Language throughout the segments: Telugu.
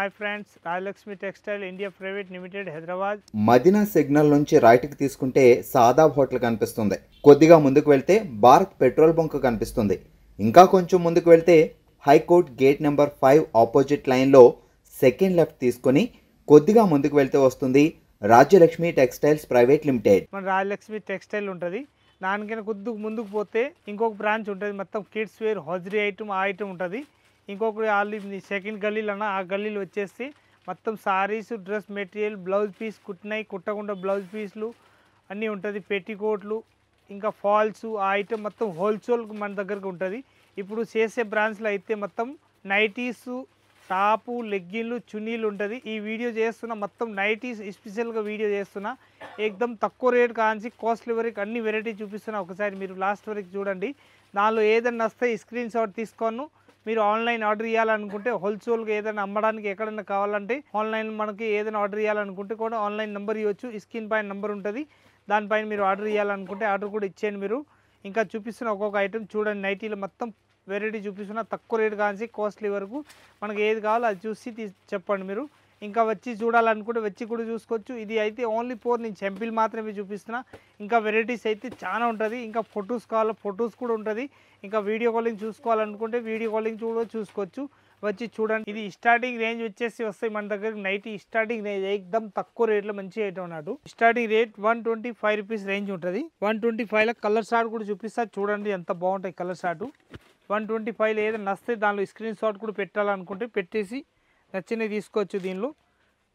Hi friends, Rajalakshmi textile India private limited Hyderabad. Madina signal నుంచి రైట్కి తీసుకుంటే సాదాబ్ హోటల్ కనిపిస్తుంది. కొద్దిగా ముందుకు వెళ్తే భారత్ పెట్రోల్ బంక్ కనిపిస్తుంది. ఇంకా కొంచెం ముందుకు వెళ్తే హైకోర్ట్ గేట్ నెంబర్ 5 ఆపోజిట్ లైన్లో సెకండ్ లెఫ్ట్ తీసుకొని కొద్దిగా ముందుకు వెళ్తే వస్తుంది రాజ్యలక్ష్మి టెక్స్టైల్స్ ప్రైవేట్ లిమిటెడ్. మన రాజలక్ష్మి టెక్స్టైల్ ఉంటుంది. దానికైనా కొద్దిగా ముందుకు పోతే ఇంకొక బ్రాంచ్ ఉంటుంది. మొత్తం కిడ్స్ వేర్ హౌజరీ ఐటమ్ ఆ ఐటమ్ ఉంటుంది. ఇంకొకటి ఆల్రెడీ సెకండ్ గల్లీలో అన్న ఆ గల్లీలో వచ్చేసి మొత్తం saris, dress material, blouse piece కుట్టినాయి, కుట్టకుండా బ్లౌజ్ పీస్లు అన్నీ ఉంటుంది. పెట్టికోట్లు, ఇంకా ఫాల్స్ ఆ ఐటమ్ మొత్తం హోల్సేల్ మన దగ్గరకు ఉంటుంది. ఇప్పుడు చేసే బ్రాంచ్లో అయితే మొత్తం నైటీస్, టాపు, లెగ్గిన్లు, చున్నీలు ఉంటుంది. ఈ వీడియో చేస్తున్నా మొత్తం నైటీస్ స్పెషల్గా వీడియో చేస్తున్నా. ఏకదం తక్కువ రేట్ కాంచి కాస్ట్లీ వరకు అన్ని వెరైటీ చూపిస్తున్నా. ఒకసారి మీరు లాస్ట్ వరకు చూడండి. దానిలో ఏదైనా వస్తే స్క్రీన్ షాట్ తీసుకోను. మీరు ఆన్లైన్ ఆర్డర్ చేయాలనుకుంటే హోల్సేల్గా ఏదైనా అమ్మడానికి ఎక్కడైనా కావాలంటే ఆన్లైన్ మనకి ఏదైనా ఆర్డర్ చేయాలనుకుంటే కూడా ఆన్లైన్ నెంబర్ ఇవ్వచ్చు. స్క్రీన్ పైన నెంబర్ ఉంటుంది. దానిపైన మీరు ఆర్డర్ చేయాలనుకుంటే ఆర్డర్ కూడా ఇచ్చేయండి. మీరు ఇంకా చూపిస్తున్న ఒక్కొక్క ఐటమ్ చూడండి. నైటీలో మొత్తం వెరైటీ చూపిస్తున్నా. తక్కువ రేట్ కాంచి కాస్ట్లీ వరకు మనకి ఏది కావాలో అది చూసి చెప్పండి. మీరు ఇంకా వచ్చి చూడాలనుకుంటే వచ్చి కూడా చూసుకోవచ్చు. ఇది అయితే ఓన్లీ 4 నేను సింపుల్ మాత్రమే చూపిస్తున్నా. ఇంకా వెరైటీస్ అయితే చాలా ఉంటుంది. ఇంకా ఫొటోస్ కావాలో ఫొటోస్ కూడా ఉంటుంది. ఇంకా వీడియో కాలింగ్ చూసుకోవాలనుకుంటే వీడియో కాలింగ్ కూడా చూసుకోవచ్చు. వచ్చి చూడండి. ఇది స్టార్టింగ్ రేంజ్ వచ్చేసి వస్తాయి మన దగ్గర. నైటీ స్టార్టింగ్ రేంజ్ ఏకదం తక్కువ రేట్లో మంచి ఐటమ్ అన్నట్టు. స్టార్టింగ్ రేట్ 125 రూపీస్ రేంజ్ ఉంటుంది. 125లో కలర్ షార్ట్ కూడా చూపిస్తా. చూడండి ఎంత బాగుంటాయి కలర్ షార్ట్. 125లో ఏదైనా నస్తే దానిలో స్క్రీన్ షాట్ కూడా పెట్టాలనుకుంటే పెట్టేసి నచ్చినవి తీసుకోవచ్చు.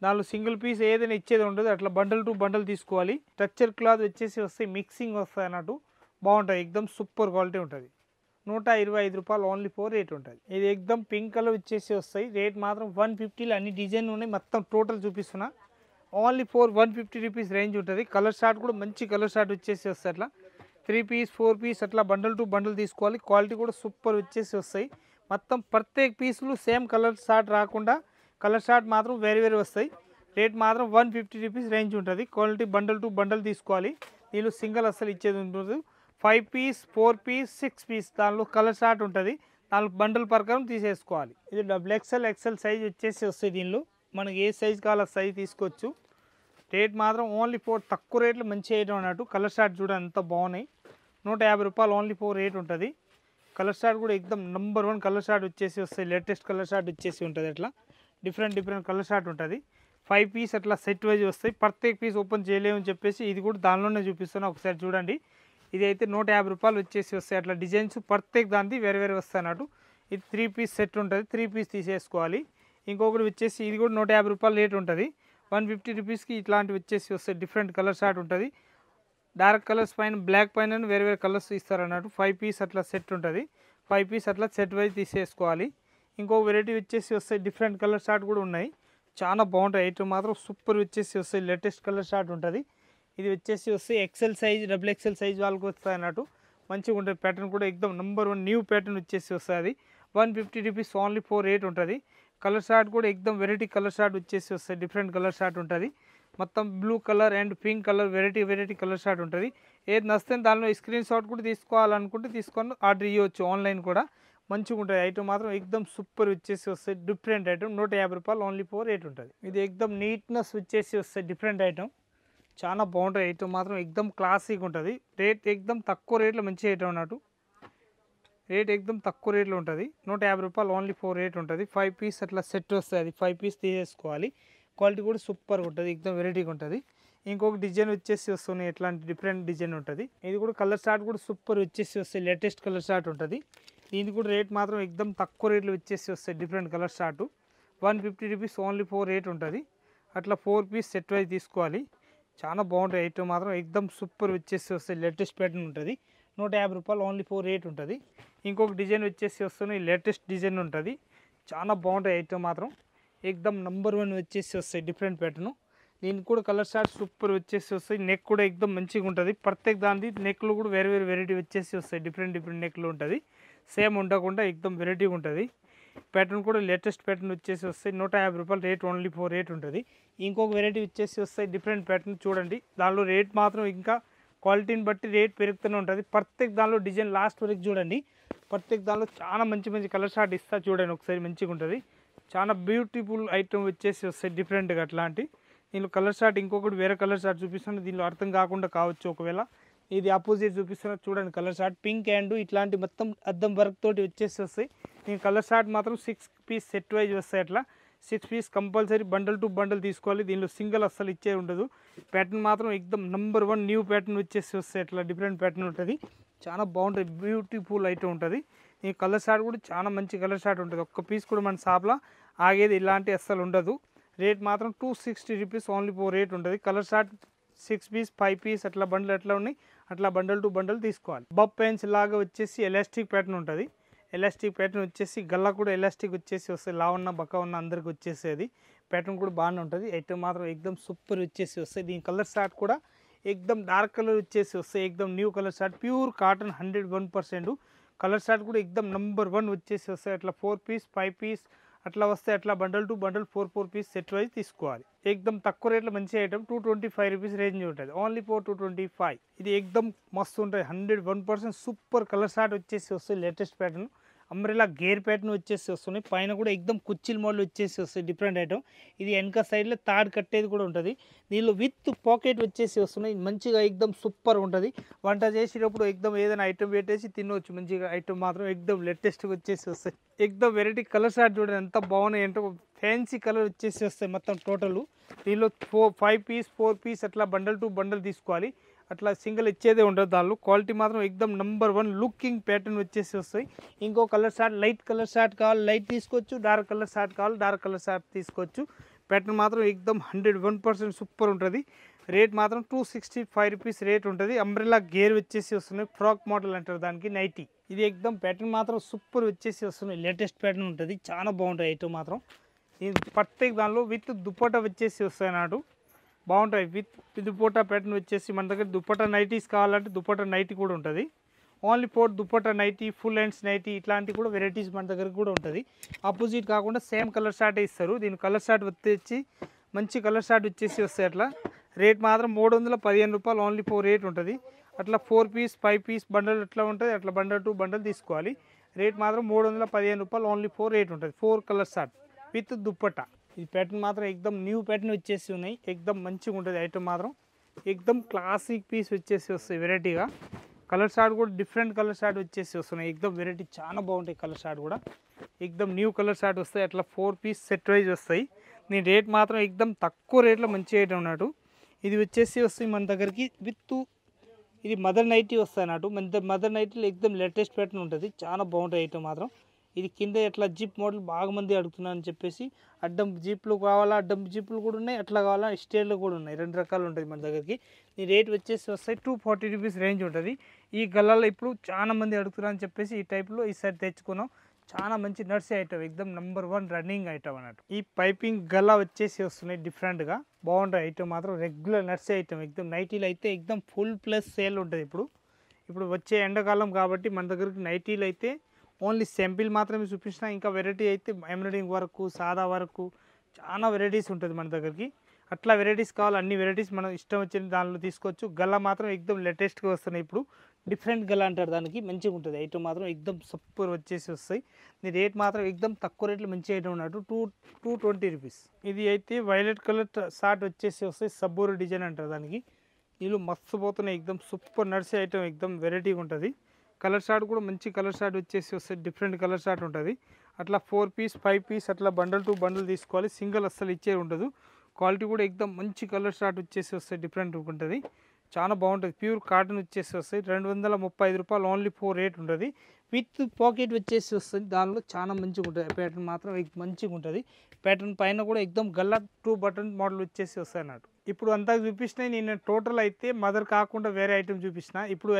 దానిలో సింగిల్ పీస్ ఏదైనా ఇచ్చేది ఉండదు. అట్లా బండల్ టు బండల్ తీసుకోవాలి. స్ట్రక్చర్ క్లాత్ వచ్చేసి వస్తాయి, మిక్సింగ్ వస్తాయి అన్నట్టు. బాగుంటాయి, ఎక్దమ్ సూపర్ క్వాలిటీ ఉంటుంది. 125 రూపాయలు ఓన్లీ 4 రేట్ ఉంటుంది. ఇది ఎక్దమ్ పింక్ కలర్ వచ్చేసి వస్తాయి. రేట్ మాత్రం 150లో అన్ని డిజైన్ ఉన్నాయి. మొత్తం టోటల్ చూపిస్తున్నా. ఓన్లీ 150 రూపీస్ రేంజ్ ఉంటుంది. కలర్ షార్ట్ కూడా మంచి కలర్ షార్ట్ వచ్చేసి వస్తాయి. అట్లా 3 పీస్ 4 పీస్ అట్లా బండల్ టు బండల్ తీసుకోవాలి. క్వాలిటీ కూడా సూపర్ వచ్చేసి వస్తాయి. మొత్తం ప్రత్యేక పీసులు సేమ్ కలర్ షార్ట్ రాకుండా కలర్ షార్ట్ మాత్రం వేరే వేరే వస్తాయి. రేట్ మాత్రం 150 రూపీస్ రేంజ్ ఉంటుంది. క్వాలిటీ బండల్ టు బండల్ తీసుకోవాలి. దీనిలో సింగిల్ అసలు ఇచ్చేది ఉంటుంది. 5 పీస్ 4 పీస్ 6 పీస్ దానిలో కలర్ షార్ట్ ఉంటుంది. దానిలో బండల్ ప్రకారం తీసేసుకోవాలి. ఇది XXL సైజ్ వచ్చేసి వస్తాయి. దీనిలో మనకి ఏ సైజ్ కావాలో సైజ్ తీసుకోవచ్చు. రేట్ మాత్రం ఓన్లీ 4 తక్కువ రేట్లో మంచి ఐటమ్ అన్నట్టు. కలర్ షార్ట్ చూడండి ఎంత బాగున్నాయి. 150 రూపాయలు ఓన్లీ 4 రేట్ ఉంటుంది. కలర్ షార్ట్ కూడా ఎక్దమ్ నెంబర్ 1 కలర్ షార్ట్ వచ్చేసి వస్తాయి. లేటెస్ట్ కలర్ షార్ట్ వచ్చేసి ఉంటుంది. అట్లా డిఫరెంట్ కలర్ షార్ట్ ఉంటుంది. 5 పీస్ అట్లా సెట్ వైజ్ వస్తాయి. ప్రత్యేక పీస్ ఓపెన్ చేయలేమని చెప్పేసి ఇది కూడా దానిలోనే చూపిస్తున్నా. ఒకసారి చూడండి. ఇది అయితే 150 రూపాయలు వచ్చేసి వస్తాయి. అట్లా డిజైన్స్ ప్రత్యేక దానికి వేరే వేరే వస్తాయి అన్నట్టు. ఇది 3 పీస్ సెట్ ఉంటుంది. 3 పీస్ తీసేసుకోవాలి. ఇంకొకటి వచ్చేసి ఇది కూడా 150 రూపాయలు రేట్ ఉంటుంది. 150 రూపీస్కి ఇట్లాంటివి వచ్చేసి వస్తాయి. డిఫరెంట్ కలర్ షార్ట్ ఉంటుంది. డార్క్ కలర్స్ పైన బ్లాక్ పైన వేరే వేరే కలర్స్ ఇస్తారు అన్నట్టు. 5 పీస్ అట్లా సెట్ ఉంటుంది. 5 పీస్ అట్లా సెట్ వైజ్ తీసేసుకోవాలి. ఇంకో వెరైటీ వచ్చేసి వస్తాయి. డిఫరెంట్ కలర్ షార్ట్ కూడా ఉన్నాయి. చాలా బాగుంటాయి. ఐటమ్ మాత్రం సూపర్ వచ్చేసి వస్తాయి. లేటెస్ట్ కలర్ షార్ట్ ఉంటుంది. ఇది వచ్చేసి వస్తాయి XL సైజ్ XXL సైజ్ వాళ్ళకి వస్తాయి అన్నట్టు. మంచిగా ఉంటుంది. ప్యాటర్న్ కూడా ఎక్దమ్ నెంబర్ 1 న్యూ ప్యాటర్న్ వచ్చేసి వస్తుంది. అది 150 రూపీస్ ఓన్లీ 4 రేట్ ఉంటుంది. కలర్ షార్ట్ కూడా ఎక్దమ్ వెరైటీ కలర్ షార్ట్ వచ్చేసి వస్తాయి. డిఫరెంట్ కలర్ షార్ట్ ఉంటుంది. మొత్తం blue colour and pink colour variety colour short ఉంటుంది. ఏది నస్తే దానిలో స్క్రీన్ షాట్ కూడా తీసుకోవాలనుకుంటే తీసుకొని ఆర్డర్ ఇవ్వచ్చు. ఆన్లైన్ కూడా మంచిగా ఉంటుంది. ఐటమ్ మాత్రం ఎక్దమ్ సూపర్ వచ్చేసి వస్తాయి. డిఫరెంట్ ఐటమ్ 150 రూపాయలు ఓన్లీ 4 రేట్ ఉంటుంది. ఇది ఎక్దమ్ నీట్నెస్ వచ్చేసి వస్తాయి. డిఫరెంట్ ఐటమ్ చాలా బాగుంటుంది. ఐటమ్ మాత్రం ఎక్దమ్ క్లాసిక్ ఉంటుంది. రేట్ ఎక్దమ్ తక్కువ రేట్లో మంచి ఐటమ్ అన్నట్టు. రేట్ ఎక్దమ్ తక్కువ రేట్లో ఉంటుంది. 150 రూపాయలు ఓన్లీ 4 రేట్ ఉంటుంది. 5 పీస్ అట్లా సెట్ వస్తుంది. అది 5 పీస్ తీసేసుకోవాలి. క్వాలిటీ కూడా సూపర్ ఉంటుంది. ఎక్దమ్ వెరైటీగా ఉంటుంది. ఇంకొక డిజైన్ వచ్చేసి వస్తుంది. ఎట్లాంటి డిఫరెంట్ డిజైన్ ఉంటుంది. ఇది కూడా కలర్ షార్ట్ కూడా సూపర్ వచ్చేసి వస్తాయి. లేటెస్ట్ కలర్ షార్ట్ ఉంటుంది. దీనికి కూడా రేట్ మాత్రం ఎక్దమ్ తక్కువ రేట్లో వచ్చేసి వస్తాయి. Different colour short 150 rupees only 4 rate ఉంటుంది. అట్లా 4 పీస్ సెట్ వైజ్ తీసుకోవాలి. చాలా బాగుంటాయి. ఐటమ్ మాత్రం ఎక్దమ్ సూపర్ వచ్చేసి వస్తాయి. లేటెస్ట్ ప్యాటర్న్ ఉంటుంది. 150 రూపాయలు ఓన్లీ 4 రేట్ ఉంటుంది. ఇంకొక డిజైన్ వచ్చేసి వస్తుంది. లేటెస్ట్ డిజైన్ ఉంటుంది. చాలా బాగుంటాయి. ఐటమ్ మాత్రం ఎక్దమ్ నెంబర్ 1 వచ్చేసి వస్తాయి. Different pattern. దీనికి కూడా కలర్ షార్ట్ సూపర్ వచ్చేసి వస్తాయి. నెక్ కూడా ఎక్దమ్ మంచిగా ఉంటుంది. ప్రత్యేక దాని నెక్లు కూడా వేరే వేరే వెరైటీ వచ్చేసి వస్తాయి. డిఫరెంట్ నెక్లు ఉంటుంది. సేమ్ ఉండకుండా ఎక్దమ్ వెరైటీగా ఉంటుంది. ప్యాటర్న్ కూడా లేటెస్ట్ ప్యాటర్న్ వచ్చేసి వస్తాయి. 150 రూపాయలు రేట్ ఓన్లీ 4 రేట్ ఉంటుంది. ఇంకొక వెరైటీ వచ్చేసి వస్తాయి. డిఫరెంట్ ప్యాటర్న్ చూడండి. దానిలో రేట్ మాత్రం ఇంకా క్వాలిటీని బట్టి రేట్ పెరుగుతూనే ఉంటుంది. ప్రత్యేక దానిలో డిజైన్ లాస్ట్ వరకు చూడండి. ప్రత్యేక దానిలో చాలా మంచి కలర్ షార్ట్ ఇస్తా చూడండి. ఒకసారి మంచిగా ఉంటుంది. చాలా బ్యూటిఫుల్ ఐటమ్ వచ్చేసి వస్తాయి డిఫరెంట్గా అట్లాంటి. దీనిలో కలర్ షార్ట్ ఇంకొకటి వేరే కలర్ షార్ట్ చూపిస్తాను, దీనిలో అర్థం కాకుండా కావచ్చు ఒకవేళ. ఇది ఆపోజిట్ చూపిస్తున్నా చూడండి, కలర్ షార్ట్ పింక్ అండ్ ఇట్లాంటి మొత్తం అద్దం వర్క్ తోటి వచ్చేసి వస్తాయి. దీని కలర్ షార్ట్ మాత్రం 6 పీస్ సెట్ వైజ్ వస్తాయి. అట్లా 6 piece compulsory bundle to bundle తీసుకోవాలి. దీనిలో సింగిల్ అస్సలు ఇచ్చే ఉండదు. ప్యాటర్న్ మాత్రం ఎక్దమ్ నంబర్ 1 న్యూ ప్యాటర్న్ వచ్చేసి వస్తాయి. అట్లా డిఫరెంట్ ప్యాటర్న్ ఉంటుంది, చాలా బాగుంటుంది, బ్యూటిఫుల్ ఐటమ్ ఉంటుంది. ఈ కలర్ షార్ట్ కూడా చాలా మంచి కలర్ షార్ట్ ఉంటుంది. ఒక్క పీస్ కూడా మన షాప్లో ఆగేది ఇలాంటి అస్సలు ఉండదు. రేట్ మాత్రం 260 రూపీస్ ఓన్లీ ఫోర్ రేట్ ఉంటుంది. కలర్ షార్ట్ 6 పీస్ 5 పీస్ అట్లా బండల్ ఎట్లా ఉన్నాయి అట్లా బండల్ టు బండల్ తీసుకోవాలి. బబ్ పెన్స్ లాగా వచ్చేసి ఎలాస్టిక్ ప్యాటర్న్ ఉంటుంది. ఎలాస్టిక్ ప్యాటర్న్ వచ్చేసి గల్లా కూడా ఎలాస్టిక్ వచ్చేసి వస్తాయి. లా ఉన్న బక్క ఉన్న అందరికి వచ్చేసేది ప్యాటర్న్ కూడా బాగానే ఉంటుంది. ఐటమ్ మాత్రం ఎక్దమ్ సూపర్ వచ్చేసి వస్తాయి. దీని కలర్ షార్ట్ కూడా ఎక్దమ్ డార్క్ కలర్ వచ్చేసి వస్తాయి. ఎక్దమ్ new colour short, pure cotton 101%. Colour short కూడా ఎక్దమ్ నంబర్ 1 వచ్చేసి వస్తాయి. అట్లా 4 పీస్ 5 పీస్ అట్లా వస్తాయి. అట్లా bundle to bundle 4 piece set wise తీసుకోవాలి. ఎక్దమ్ తక్కువ రేట్లో మంచి ఐటమ్ 225 రూపీస్ రేంజ్ ఉంటుంది. Only for 225. ఇది ఎక్దమ్ మస్తు ఉంటుంది, 101% సూపర్ కలర్ షార్ట్ వచ్చేసి వస్తాయి. Latest pattern umbrella gear pattern వచ్చేసి వస్తున్నాయి. పైన కూడా ఎక్దమ్ కుచ్చిల్ మోడల్ వచ్చేసి వస్తాయి. Different item. ఇది వెనక సైడ్లో తాడు కట్టేది కూడా ఉంటుంది. దీనిలో విత్ పాకెట్ వచ్చేసి వస్తున్నాయి. మంచిగా ఎక్దమ్ సూపర్ ఉంటుంది. వంట చేసేటప్పుడు ఎక్దమ్ ఏదైనా ఐటమ్ పెట్టేసి తినవచ్చు మంచిగా. ఐటమ్ మాత్రం ఎక్దమ్ లేటెస్ట్గా వచ్చేసి వస్తాయి. ఎక్దమ్ వెరైటీ కలర్ షార్ట్ చూడండి ఎంత బాగున్నాయి అంటే ఫ్యాన్సీ కలర్ వచ్చేసి వస్తాయి మొత్తం టోటల్. దీనిలో 5 పీస్ 4 పీస్ అట్లా బండల్ టు బండల్ తీసుకోవాలి. అట్లా సింగిల్ ఇచ్చేదే ఉండదు. దానిలో క్వాలిటీ మాత్రం ఎక్దమ్ నంబర్ 1 లుకింగ్ ప్యాటర్న్ వచ్చేసి వస్తాయి. ఇంకో colour short light colour short కావాలి లైట్ తీసుకోవచ్చు, డార్క్ కలర్ షార్ట్ కావాలి డార్క్ కలర్ షార్ట్ తీసుకోవచ్చు. ప్యాటర్న్ మాత్రం ఎక్దమ్ 101% సూపర్ ఉంటుంది. రేట్ మాత్రం 265 రూపీస్ రేట్ ఉంటుంది. అంబ్రెలా గేర్ వచ్చేసి వస్తున్నాయి. ఫ్రాక్ మోడల్ అంటారు దానికి, నైటీ. ఇది ఎక్దమ్ ప్యాటర్న్ మాత్రం సూపర్ వచ్చేసి వస్తున్నాయి. లేటెస్ట్ ప్యాటర్న్ ఉంటుంది, చాలా బాగుంటుంది ఐటమ్ మాత్రం. ఇది పట్టే దానిలో విత్ దుప్పటా వచ్చేసి వస్తాయి నాటు, బాగుంటాయి. విత్ దుప్పటా ప్యాటర్న్ వచ్చేసి మన దగ్గర దుప్పటా నైటీస్ కావాలంటే దుప్పటా నైటీ కూడా ఉంటుంది. Only four dupatta nightie, full hands nightie ఇట్లాంటివి కూడా వెరైటీస్ మన దగ్గర కూడా ఉంటుంది. ఆపోజిట్ కాకుండా సేమ్ కలర్ షార్ట్ ఇస్తారు. దీని కలర్ షార్ట్ వచ్చేసి మంచి కలర్ షార్ట్ వచ్చేసి వస్తాయి. అట్లా రేట్ మాత్రం 315 రూపాయలు ఓన్లీ ఫోర్ రేట్ ఉంటుంది. అట్లా 4 పీస్ 5 పీస్ బండల్ ఎట్లా ఉంటుంది అట్లా బండల్ టు బండల్ తీసుకోవాలి. రేట్ మాత్రం 315 రూపాయలు ఓన్లీ ఫోర్ రేట్ ఉంటుంది. 4 కలర్ షార్ట్ విత్ దుప్పటా. ఈ ప్యాటర్న్ మాత్రం ఎక్దమ్ న్యూ ప్యాటర్న్ వచ్చేసి ఉన్నాయి. ఎక్దమ్ మంచిగా ఉంటుంది ఐటమ్ మాత్రం. ఎక్దమ్ క్లాసిక్ పీస్ వచ్చేసి వస్తాయి వెరైటీగా. కలర్ షార్ట్ కూడా డిఫరెంట్ కలర్ షార్ట్ వచ్చేసి వస్తున్నాయి. ఎక్దమ్ వెరైటీ చాలా బాగుంటాయి. కలర్ షార్ట్ కూడా ఎక్దమ్ న్యూ కలర్ షార్ట్ వస్తాయి. అట్లా 4 పీస్ సెట్ వైజ్ వస్తాయి. దీని రేట్ మాత్రం ఎక్దమ్ తక్కువ రేట్లో మంచి ఐటమ్ అన్నట్టు. ఇది వచ్చేసి వస్తాయి మన దగ్గరికి విత్ ఇది మదర్ నైటీ వస్తాయి అన్నట్టు. మదర్ నైటీలో ఎక్దమ్ లేటెస్ట్ ప్యాటర్న్ ఉంటుంది, చాలా బాగుంటుంది ఐటమ్ మాత్రం. ఇది కింద ఎట్లా జీప్ మోడల్ బాగా మంది అడుగుతున్నారని చెప్పేసి అడ్డం జీప్లు కావాలా, అడ్డం జీప్లు కూడా ఉన్నాయి, అట్లా కావాలా స్టేర్లు కూడా ఉన్నాయి. 2 రకాలు ఉంటుంది మన దగ్గరికి. ఈ రేట్ వచ్చేసి వస్తాయి 240 రూపీస్ రేంజ్ ఉంటుంది. ఈ గల్లాలో ఇప్పుడు చాలా మంది అడుగుతున్నారని చెప్పేసి ఈ టైప్లో ఈసారి తెచ్చుకున్నాం. చాలా మంచి నర్సీ ఐటమ్, ఎక్దమ్ నంబర్ 1 రన్నింగ్ ఐటమ్ అన్నట్టు. ఈ పైపింగ్ గల్లా వచ్చేసి వస్తున్నాయి డిఫరెంట్గా, బాగుంటాయి ఐటమ్ మాత్రం. రెగ్యులర్ నర్సీ ఐటమ్ ఎక్దమ్. నైటీలు అయితే ఎక్దమ్ ఫుల్ ప్లస్ సేల్ ఉంటుంది. ఇప్పుడు వచ్చే ఎండాకాలం కాబట్టి మన దగ్గరికి నైటీలు అయితే ఓన్లీ సింపుల్ మాత్రమే చూపించిన. ఇంకా వెరైటీ అయితే ఎంబ్రాయిడింగ్ వర్క్, సాదా వర్క్ చాలా వెరైటీస్ ఉంటుంది మన దగ్గరికి. అట్లా వెరైటీస్ కావాలి, అన్ని వెరైటీస్ మనం ఇష్టం వచ్చిన దానిలో తీసుకోవచ్చు. గల్లా మాత్రం ఎక్దమ్ లేటెస్ట్గా వస్తున్నాయి. ఇప్పుడు డిఫరెంట్ గల్లా అంటారు దానికి, మంచిగా ఉంటుంది ఐటమ్ మాత్రం. ఎక్దమ్ సూపర్ వచ్చేసి వస్తాయి. దీని రేట్ మాత్రం ఎక్దమ్ తక్కువ రేట్లో మంచి ఐటమ్ ఉన్నట్టు 220 రూపీస్. ఇది అయితే వైలెట్ కలర్ షార్ట్ వచ్చేసి వస్తాయి. సబ్బూరు డిజైన్ అంటారు దానికి. వీళ్ళు మస్తు పోతున్నాయి, ఎక్దమ్ సూపర్ నర్సీ ఐటమ్, ఎక్దమ్ వెరైటీగా ఉంటుంది. కలర్ షార్ట్ కూడా మంచి కలర్ షార్ట్ వచ్చేసి వస్తాయి. డిఫరెంట్ కలర్ షార్ట్ ఉంటుంది. అట్లా 4 పీస్ 5 పీస్ అట్లా బండల్ టు బండల్ తీసుకోవాలి. సింగిల్ అస్సలు ఇచ్చే ఉండదు. క్వాలిటీ కూడా ఎక్దమ్ మంచి కలర్ షార్ట్ వచ్చేసి వస్తాయి. డిఫరెంట్ ఉంటుంది, చాలా బాగుంటుంది. ప్యూర్ కాటన్ వచ్చేసి వస్తాయి. 235 రూపాయలు ఓన్లీ ఫోర్ రేట్ ఉంటుంది. విత్ పాకెట్ వచ్చేసి వస్తుంది. దానిలో చాలా మంచిగా ఉంటుంది. ప్యాటర్న్ మాత్రం మంచిగా ఉంటుంది. ప్యాటర్న్ పైన కూడా ఎక్దమ్ గల్లా 2 బటన్ మోడల్ వచ్చేసి వస్తాయి అన్నట్టు. ఇప్పుడు అంతా చూపించినాయి నేను. టోటల్ అయితే మదర్ కాకుండా వేరే ఐటమ్ చూపించిన. ఇప్పుడు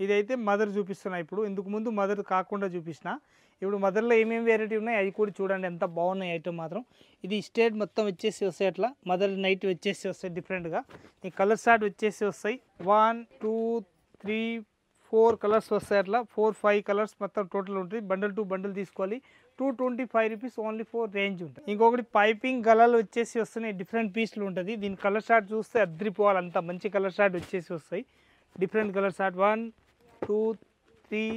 ఇదైతే మదర్ చూపిస్తున్నా. ఇప్పుడు ఇందుకు ముందు మదర్ కాకుండా చూపించిన. ఇప్పుడు మదర్లో ఏమేమి వెరైటీ ఉన్నాయి అవి కూడా చూడండి, ఎంత బాగున్నాయి ఐటమ్ మాత్రం. ఇది స్టేట్ మొత్తం వచ్చేసి వస్తాయి. అట్లా మదర్ నైట్ వచ్చేసి వస్తాయి డిఫరెంట్గా. ఈ కలర్ షార్ట్ వచ్చేసి వస్తాయి 1 2 3 4 కలర్స్ వస్తాయి. అట్లా 4 5 కలర్స్ మొత్తం టోటల్ ఉంటుంది. బండల్ టు బండల్ తీసుకోవాలి. 225 రూపీస్ ఓన్లీ ఫోర్ రేంజ్ ఉంటుంది. ఇంకొకటి పైపింగ్ గలాలు వచ్చేసి వస్తున్నాయి. డిఫరెంట్ పీస్లు ఉంటుంది. దీని కలర్ షార్ట్ చూస్తే అద్రిపోవాలి, అంత మంచి కలర్ షార్ట్ వచ్చేసి వస్తాయి. Different colour short 1 2 3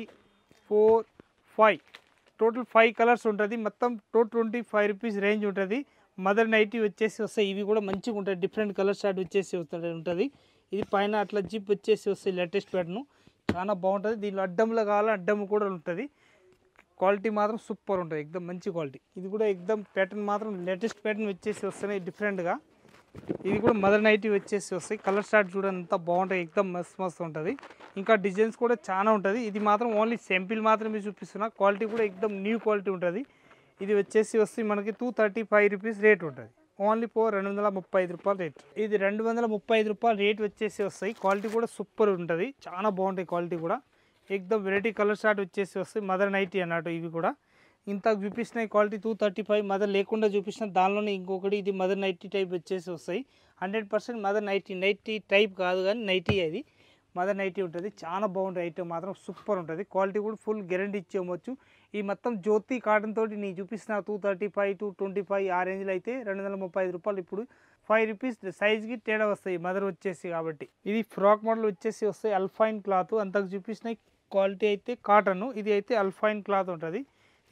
4 5 total 5 colours ఉంటుంది. మొత్తం 225 రూపీస్ రేంజ్ ఉంటుంది. మదర్ నైటీ వచ్చేసి వస్తాయి. ఇవి కూడా మంచిగా ఉంటాయి. డిఫరెంట్ కలర్ షార్ట్ వచ్చేసి ఉంటుంది. ఇది పైన అట్లా జిప్ వచ్చేసి వస్తాయి. లేటెస్ట్ ప్యాటర్న్ చాలా బాగుంటుంది. దీనిలో అడ్డంలో కావాలంటే అడ్డం కూడా ఉంటుంది. క్వాలిటీ మాత్రం సూపర్ ఉంటుంది. ఎక్దమ్ మంచి క్వాలిటీ. ఇది కూడా ఎక్దమ్ ప్యాటర్న్ మాత్రం లేటెస్ట్ ప్యాటర్న్ వచ్చేసి వస్తున్నాయి డిఫరెంట్గా. ఇది కూడా మదర్ నైటీ వచ్చేసి వస్తాయి. కలర్ షార్ట్ చూడండి ఎంత బాగుంటాయి. ఎక్దమ్ మస్తు ఉంటుంది. ఇంకా డిజైన్స్ కూడా చాలా ఉంటుంది. ఇది మాత్రం ఓన్లీ సింపుల్ మాత్రమే చూపిస్తున్నా. క్వాలిటీ కూడా ఎక్దమ్ న్యూ క్వాలిటీ ఉంటుంది. ఇది వచ్చేసి వస్తే మనకి 235 రూపీస్ రేట్ ఉంటుంది. ఓన్లీ 235 రూపాయలు రేట్. ఇది 235 రూపాయలు రేట్ వచ్చేసి వస్తాయి. క్వాలిటీ కూడా సూపర్ ఉంటుంది. చాలా బాగుంటాయి క్వాలిటీ కూడా. ఎక్దమ్ వెరైటీ కలర్ షార్ట్ వచ్చేసి వస్తాయి. మదర్ నైటీ అన్నట్టు ఇవి కూడా ఇంత చూపించిన క్వాలిటీ 235 మదర్ లేకుండా చూపించిన దానిలోనే ఇంకొకటి ఇది మదర్ నైటీ టైప్ వచ్చేసి వస్తాయి. 100% మదర్ నైటీ టైప్ కాదు కానీ నైటీ అది మదర్ నైటీ ఉంటుంది. చాలా బాగుంటుంది. ఐటమ్ మాత్రం సూపర్ ఉంటుంది. క్వాలిటీ కూడా ఫుల్ గ్యారెంటీ ఇచ్చేయవచ్చు. ఈ మొత్తం జ్యోతి కాటన్ తోటి నేను చూపిస్తున్న 235 225 ఆ రేంజ్లో అయితే 235 రూపాయలు. ఇప్పుడు 5 రూపీస్ సైజ్కి తేడా వస్తాయి మదర్ వచ్చేసి కాబట్టి. ఇది ఫ్రాక్ మోడల్ వచ్చేసి వస్తాయి. అల్ఫైన్ క్లాత్ అంతకు చూపించిన క్వాలిటీ అయితే కాటన్. ఇది అయితే అల్ఫైన్ క్లాత్ ఉంటుంది.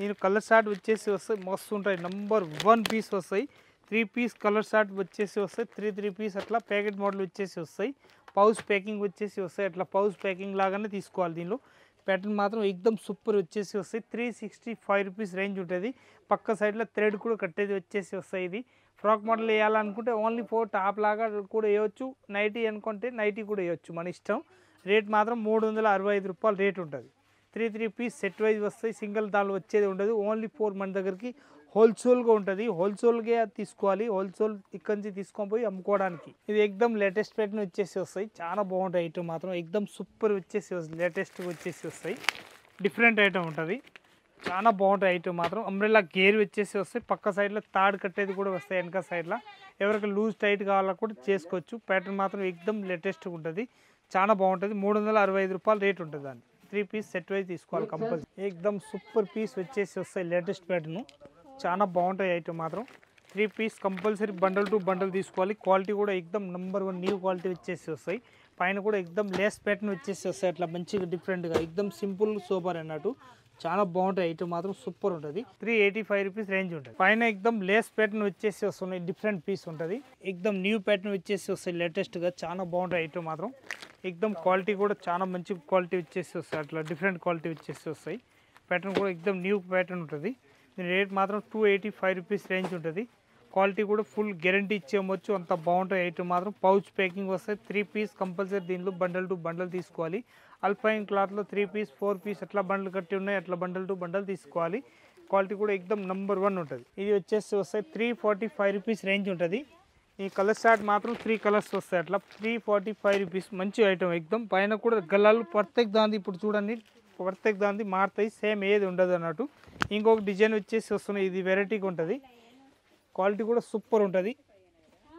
దీని కలర్ షార్ట్ వచ్చేసి వస్తాయి. మస్తు ఉంటాయి. నెంబర్ 1 పీస్ వస్తాయి. 3 పీస్ కలర్ షార్ట్ వచ్చేసి వస్తాయి. 3 పీస్ అట్లా ప్యాకెట్ మోడల్ వచ్చేసి వస్తాయి. పౌచ్ ప్యాకింగ్ వచ్చేసి వస్తాయి. అట్లా పౌచ్ ప్యాకింగ్ లాగానే తీసుకోవాలి. దీనిలో ప్యాటర్న్ మాత్రం ఎక్దమ్ సూపర్ వచ్చేసి వస్తాయి. 365 రూపీస్ రేంజ్ ఉంటుంది. పక్క సైడ్లో థ్రెడ్ కూడా కట్టేది వచ్చేసి వస్తాయి. ఇది ఫ్రాక్ మోడల్ వేయాలనుకుంటే ఓన్లీ 4 టాప్ లాగా కూడా వేయవచ్చు. నైటీ అనుకుంటే నైటీ కూడా వేయవచ్చు మన ఇష్టం. రేట్ మాత్రం 365 రూపాయలు రేట్ ఉంటుంది. 3 పీస్ సెట్ వైజ్ వస్తాయి. సింగిల్ దానిలో వచ్చేది ఉండదు. ఓన్లీ 4 మన దగ్గరికి హోల్సేల్గా ఉంటుంది. హోల్సేల్గా తీసుకోవాలి. హోల్సేల్ ఇక్కడి నుంచి తీసుకొని పోయి అమ్ముకోవడానికి. ఇది ఎక్దమ్ లేటెస్ట్ ప్యాటర్న్ వచ్చేసి వస్తాయి. చాలా బాగుంటాయి. ఐటమ్ మాత్రం ఎక్దమ్ సూపర్ వచ్చేసి వస్తాయి. లేటెస్ట్గా వచ్చేసి వస్తాయి. డిఫరెంట్ ఐటమ్ ఉంటుంది. చాలా బాగుంటాయి. ఐటమ్ మాత్రం అంబ్రెల్లా గేర్ వచ్చేసి వస్తాయి. పక్క సైడ్లో తాడు కట్టేది కూడా వస్తాయి. వెనక సైడ్లో ఎవరికి లూజ్ టైట్ కావాలో కూడా చేసుకోవచ్చు. ప్యాటర్న్ మాత్రం ఎక్దమ్ లేటెస్ట్గా ఉంటుంది. చాలా బాగుంటుంది. 365 రూపాయలు రేట్ ఉంటుంది. దాన్ని 3 పీస్ సెట్ వైజ్ తీసుకోవాలి కంపల్సరీ. ఎక్దమ్ సూపర్ పీస్ వచ్చేసి వస్తాయి. లేటెస్ట్ ప్యాటర్న్ చాలా బాగుంటాయి. ఐటమ్ మాత్రం 3 piece compulsory bundle to bundle తీసుకోవాలి. క్వాలిటీ కూడా ఎక్దమ్ నెంబర్ 1 న్యూ క్వాలిటీ వచ్చేసి వస్తాయి. పైన కూడా ఎక్దమ్ లేస్ ప్యాటర్న్ వచ్చేసి వస్తాయి. అట్లా మంచిగా డిఫరెంట్గా ఎక్దమ్ సింపుల్ సూపర్ అన్నట్టు చాలా బాగుంటాయి. ఐటమ్ మాత్రం సూపర్ ఉంటుంది. 385 రూపీస్ రేంజ్ ఉంటుంది. పైన ఎక్దమ్ లేస్ ప్యాటర్న్ వచ్చేసి వస్తున్నాయి. డిఫరెంట్ పీస్ ఉంటుంది. ఎక్దమ్ న్యూ ప్యాటర్న్ వచ్చేసి వస్తాయి. లేటెస్ట్గా చాలా బాగుంటాయి. ఐటమ్ మాత్రం ఎక్దమ్ క్వాలిటీ కూడా చాలా మంచి క్వాలిటీ వచ్చేసి వస్తాయి. అట్లా డిఫరెంట్ క్వాలిటీ వచ్చేసి వస్తాయి. ప్యాటర్న్ కూడా ఎక్దమ్ న్యూ ప్యాటర్న్ ఉంటుంది. దీని రేట్ మాత్రం 285 రూపీస్ రేంజ్ ఉంటుంది. క్వాలిటీ కూడా ఫుల్ గ్యారెంటీ ఇచ్చేయవచ్చు. అంత బాగుంటాయి. ఐటమ్ మాత్రం పౌచ్ ప్యాకింగ్ వస్తాయి. 3 పీస్ కంపల్సరీ దీనిలో బండల్ టు బండల్ తీసుకోవాలి. అల్ఫైన్ క్లాత్లో 3 పీస్ 4 పీస్ అట్లా బండల్ కట్టి ఉన్నాయి. అట్లా బండల్ టు బండల్ తీసుకోవాలి. క్వాలిటీ కూడా ఎక్దమ్ నెంబర్ 1 ఉంటుంది. ఇది వచ్చేసి వస్తాయి 345 రూపీస్ రేంజ్ ఉంటుంది. ఈ కలర్ షార్ట్ మాత్రం 3 కలర్స్ వస్తాయి. అట్లా 345 రూపీస్ మంచి ఐటమ్ ఎక్దమ్. పైన కూడా గల్లాలు పర్ఫెక్ట్ దాంది. ఇప్పుడు చూడండి పర్ఫెక్ట్ దాంది మారుతాయి. సేమ్ ఏది ఉండదు అన్నట్టు. ఇంకొక డిజైన్ వచ్చేసి వస్తున్నాయి. ఇది వెరైటీగా ఉంటుంది. క్వాలిటీ కూడా సూపర్ ఉంటుంది.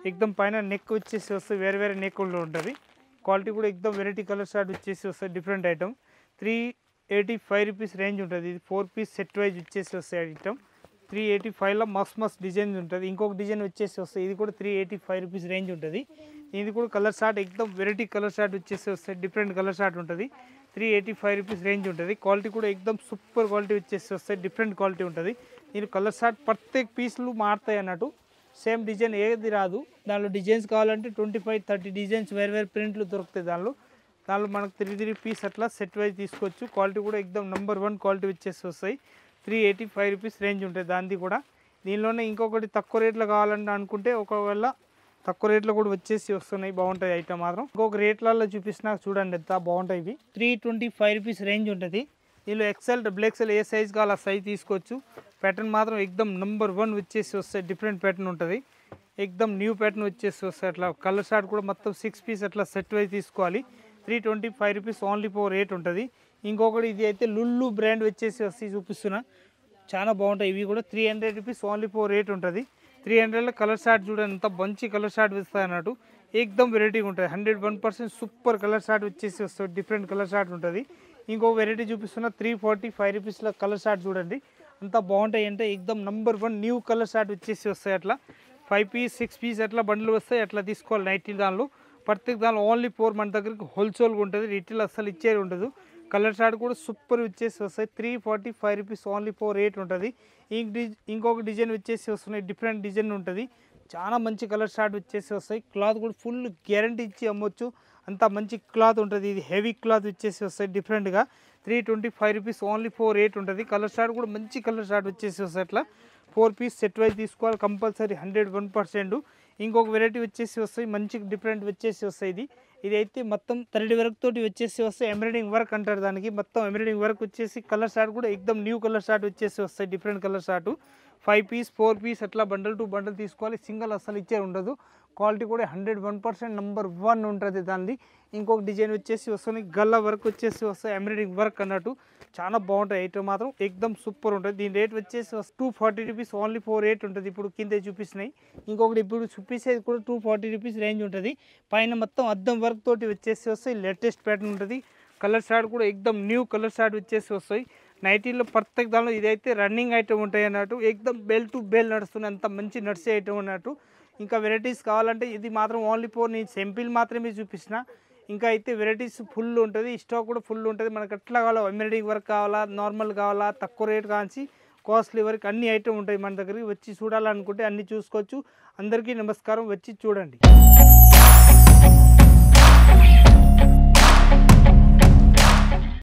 ఎక్దమ్ పైన నెక్ వచ్చేసి వస్తాయి. వేరే వేరే నెక్లో ఉంటుంది. క్వాలిటీ కూడా ఎక్దమ్ వెరైటీ కలర్ షార్ట్ వచ్చేసి వస్తాయి. డిఫరెంట్ ఐటమ్ 385 రూపీస్ రేంజ్ ఉంటుంది. ఇది 4 పీస్ సెట్ వైజ్ వచ్చేసి వస్తాయి. ఐటమ్ 385లో మస్త్ డిజైన్ ఉంటుంది. ఇంకొక డిజైన్ వచ్చేసి వస్తాయి. ఇది కూడా 385 రూపీస్ రేంజ్ ఉంటుంది. ఇది కూడా కలర్ షార్ట్ ఎక్దమ్ వెరైటీ కలర్ షార్ట్ వచ్చేసి వస్తాయి. డిఫరెంట్ కలర్ షార్ట్ ఉంటుంది. 385 రూపీస్ రేంజ్ ఉంటుంది. క్వాలిటీ కూడా ఎక్దమ్ సూపర్ క్వాలిటీ వచ్చేసి వస్తాయి. డిఫరెంట్ క్వాలిటీ ఉంటుంది. దీని కలర్ షార్ట్ ప్రత్యేక పీసులు మారుతాయి అన్నట్టు. సేమ్ డిజైన్ ఏది రాదు. దానిలో డిజైన్స్ కావాలంటే 25-30 డిజైన్స్ వేరు వేరు ప్రింట్లు దొరుకుతాయి. దానిలో మనకు 3 పీస్ అట్లా సెట్ వైజ్ తీసుకోవచ్చు. క్వాలిటీ కూడా ఎక్దమ్ నెంబర్ 1 క్వాలిటీ వచ్చేసి వస్తాయి. 385 రూపీస్ రేంజ్ ఉంటుంది. దానిది కూడా దీనిలోనే ఇంకొకటి తక్కువ రేట్లో కావాలంటే అనుకుంటే ఒకవేళ తక్కువ రేట్లో కూడా వచ్చేసి వస్తున్నాయి. బాగుంటాయి ఐటమ్ మాత్రం. ఇంకొక రేట్లలో చూపిస్తున్నా చూడండి ఎంత బాగుంటాయి. ఇవి 325 రూపీస్ రేంజ్ ఉంటుంది. దీనిలో ఎక్సెల్ డబుల్ ఎక్సెల్ ఏ సైజ్ కావాలో ఆ సైజ్ తీసుకోవచ్చు. ప్యాటర్న్ మాత్రం ఎక్దమ్ నెంబర్ 1 వచ్చేసి వస్తాయి. డిఫరెంట్ ప్యాటర్న్ ఉంటుంది. ఎక్దమ్ న్యూ ప్యాటర్న్ వచ్చేసి వస్తాయి. అట్లా కలర్ షార్ట్ కూడా మొత్తం 6 పీస్ అట్లా సెట్ వైజ్ తీసుకోవాలి. 325 రూపీస్ ఓన్లీ 4 రేట్ ఉంటుంది. ఇంకొకటి ఇది అయితే లుల్లు బ్రాండ్ వచ్చేసి వస్తాయి చూపిస్తున్నా. చాలా బాగుంటాయి. ఇవి కూడా 300 రూపీస్ ఓన్లీ 4 రేట్ ఉంటుంది. 300లో కలర్ షార్ట్ చూడండి ఎంత మంచి కలర్ షార్ట్ వస్తాయి అన్నట్టు. ఎక్దమ్ వెరైటీగా ఉంటుంది. 101% సూపర్ కలర్ షార్ట్ వచ్చేసి వస్తుంది. డిఫరెంట్ కలర్ షార్ట్ ఉంటుంది. ఇంకో వెరైటీ చూపిస్తున్నా 345 రూపీస్లో కలర్ షార్ట్ చూడండి అంత బాగుంటాయి. అంటే ఎక్దమ్ నెంబర్ 1 న్యూ కలర్ షార్ట్ వచ్చేసి వస్తాయి. అట్లా 5 పీస్ 6 పీస్ అట్లా బండ్లు వస్తాయి. అట్లా తీసుకోవాలి. నైటీ దానిలో ప్రత్యేక దానిలో ఓన్లీ 4 మన దగ్గరికి హోల్సేల్గా ఉంటుంది. రిటైల్ అస్సలు ఇచ్చేది ఉండదు. కలర్ షార్ట్ కూడా సూపర్ వచ్చేసి వస్తాయి. 345 రూపీస్ ఓన్లీ ఫర్ రేట్ ఉంటుంది. ఇంకొక డిజైన్ వచ్చేసి వస్తున్నాయి, డిఫరెంట్ డిజైన్ ఉంటుంది. చాలా మంచి కలర్ షార్ట్ వచ్చేసి వస్తాయి. క్లాత్ కూడా ఫుల్ గ్యారంటీ ఇచ్చి అమ్మొచ్చు, అంత మంచి క్లాత్ ఉంటుంది. ఇది హెవీ క్లాత్ వచ్చేసి వస్తాయి డిఫరెంట్గా. 325 రూపీస్ ఓన్లీ ఫర్ రేట్ ఉంటుంది. కలర్ షార్ట్ కూడా మంచి కలర్ షార్ట్ వచ్చేసి వస్తాయి. అట్లా 4 పీస్ సెట్ వైజ్ తీసుకోవాలి కంపల్సరీ 101%. ఇంకొక వెరైటీ వచ్చేసి వస్తాయి, మంచి డిఫరెంట్ వచ్చేసి వస్తాయి. ఇది అయితే మొత్తం 30 వరకు తోటి వచ్చేసి వస్తాయి. ఎంబ్రాయిడింగ్ వర్క్ అంటారు దానికి. మొత్తం ఎంబ్రాయిడింగ్ వర్క్ వచ్చేసి కలర్ షార్ట్ కూడా ఎక్దమ్ న్యూ కలర్ షార్ట్ వచ్చేసి వస్తాయి. Different colour short 5 piece 4 piece అట్లా బండల్ టు బండల్ తీసుకోవాలి. సింగిల్ అసలు ఇచ్చే ఉండదు. క్వాలిటీ కూడా 101% నెంబర్ 1 ఉంటుంది దాన్ని. ఇంకొక డిజైన్ వచ్చేసి వస్తుంది, గల్లా వర్క్ వచ్చేసి వస్తాయి, ఎంబ్రాయిడింగ్ వర్క్ అన్నట్టు. చాలా బాగుంటుంది. ఐటమ్ మాత్రం ఎక్దమ్ సూపర్ ఉంటుంది. దీని రేట్ వచ్చేసి 240 రూపీస్ ఓన్లీ ఫర్ రేట్ ఉంటుంది. ఇప్పుడు కింద చూపిస్తున్నాయి. ఇంకొకటి ఇప్పుడు చూపించేది కూడా 240 రూపీస్ రేంజ్ ఉంటుంది. పైన మొత్తం అద్దం వర్క్ తోటి వచ్చేసి వస్తాయి. లేటెస్ట్ ప్యాటర్న్ ఉంటుంది. కలర్ షార్ట్ కూడా ఎక్దమ్ న్యూ కలర్ షార్ట్ వచ్చేసి వస్తాయి. నైటీలో పర్ఫెక్ట్ దానిలో ఇదైతే రన్నింగ్ ఐటమ్ ఉంటాయి అన్నట్టు. ఎక్దమ్ బెల్ టు బెల్ నడుస్తుంది, అంత మంచి నడిచే ఐటమ్ అన్నట్టు. ఇంకా వెరైటీస్ కావాలంటే ఇది మాత్రం ఓన్లీ ఫోర్ నేను సింపుల్ మాత్రమే చూపించిన. ఇంకా అయితే వెరైటీస్ ఫుల్ ఉంటుంది, స్టాక్ కూడా ఫుల్ ఉంటుంది. మనకు ఎట్లా కావాలో ఎంబ్రాయిడింగ్ వర్క్ కావాలా, నార్మల్ కావాలా, తక్కువ రేట్ కాంచి కాస్ట్లీ వరకు అన్ని ఐటమ్ ఉంటాయి మన దగ్గరికి. వచ్చి చూడాలనుకుంటే అన్ని చూసుకోవచ్చు. అందరికీ నమస్కారం, వచ్చి చూడండి.